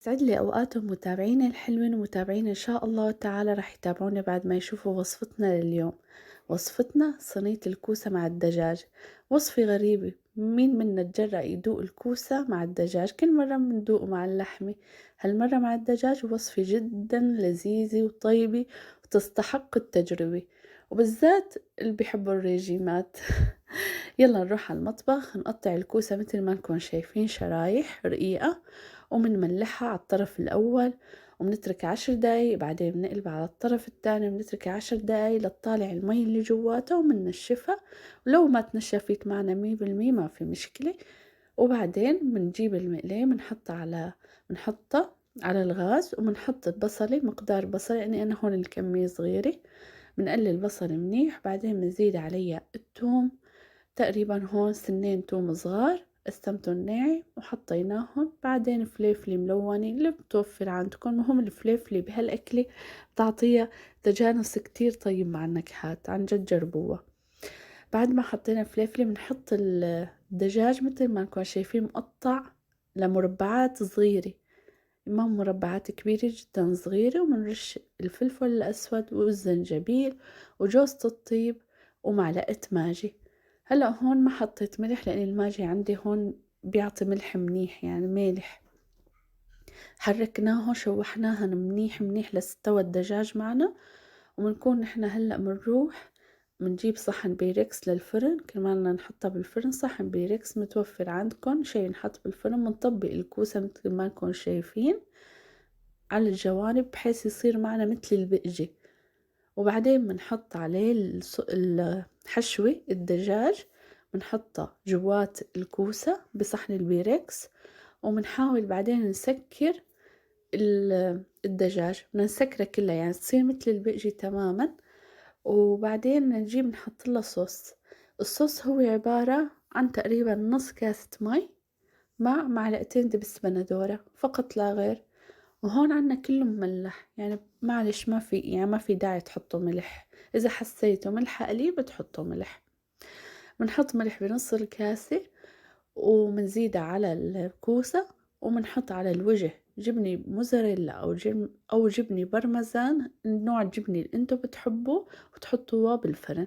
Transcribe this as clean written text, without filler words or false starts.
يسعد لي أوقاتهم متابعيني الحلوين ومتابعين إن شاء الله تعالى راح يتابعونا بعد ما يشوفوا وصفتنا لليوم. وصفتنا صينية الكوسة مع الدجاج. وصفة غريبة، مين منا تجرأ يدوق الكوسة مع الدجاج؟ كل مرة بندوقه مع اللحمة، هالمرة مع الدجاج. وصفة جدا لذيذة وطيبة وتستحق التجربة، وبالذات اللي بيحبوا الريجيمات. يلا نروح على المطبخ، نقطع الكوسة مثل ما نكون شايفين شرايح رقيقة، ومنملحها على الطرف الأول، وبنترك 10 دقايق، بعدين بنقلب على الطرف الثاني بنترك 10 دقايق لتطالع المي اللي جواتها ومنشفها. ولو ما تنشفت معنا 100% ما في مشكلة. وبعدين بنجيب المقلاية بنحطها على الغاز، وبنحط البصلة، مقدار بصل يعني أنا هون الكمية صغيرة. بنقلي البصل منيح، بعدين بنزيد عليها الثوم، تقريبا هون سنين توم صغار قسمتهم ناعم وحطيناهم، بعدين فليفلة ملونة اللي بتوفر عندكم. مهم الفليفلة بهالأكلة بتعطيها تجانس كتير طيب مع النكهات، عن جد جربوها. بعد ما حطينا فليفلة بنحط الدجاج مثل ما نكون شايفين مقطع لمربعات صغيرة، ما مربعات كبيرة جدا صغيرة. وبنرش الفلفل الأسود والزنجبيل وجوزة الطيب ومعلقة ماجي. هلأ هون ما حطيت ملح لأن الماجي عندي هون بيعطي ملح منيح يعني مالح. حركناها شوحناها منيح منيح لستوى الدجاج معنا. وبنكون نحنا هلأ منروح منجيب صحن بيركس للفرن، كمان بدنا نحطها بالفرن. صحن بيركس متوفر عندكم شي ينحط بالفرن، بنطبق الكوسة مثل ما نكون شايفين على الجوانب بحيث يصير معنا مثل البقجة. وبعدين بنحط عليه الحشوة الدجاج، بنحطها جوات الكوسة بصحن البيركس. وبنحاول بعدين نسكر الدجاج، بدنا نسكره كله يعني تصير مثل البقجة تماما. وبعدين نجيب نحط لها صوص. الصوص هو عبارة عن تقريبا نص كاسة مي مع معلقتين دبس بندورة فقط لا غير. وهون عنا كله مملح، يعني معلش ما في داعي تحطوا ملح، إذا حسيتوا ملح قليل بتحطوا ملح. بنحط ملح بنص الكاسة، ومنزيدها على الكوسة، ومنحط على الوجه جبنة موزاريلا أو جبنة برمزان، نوع الجبنة اللي انتو بتحبوه، وتحطوها بالفرن.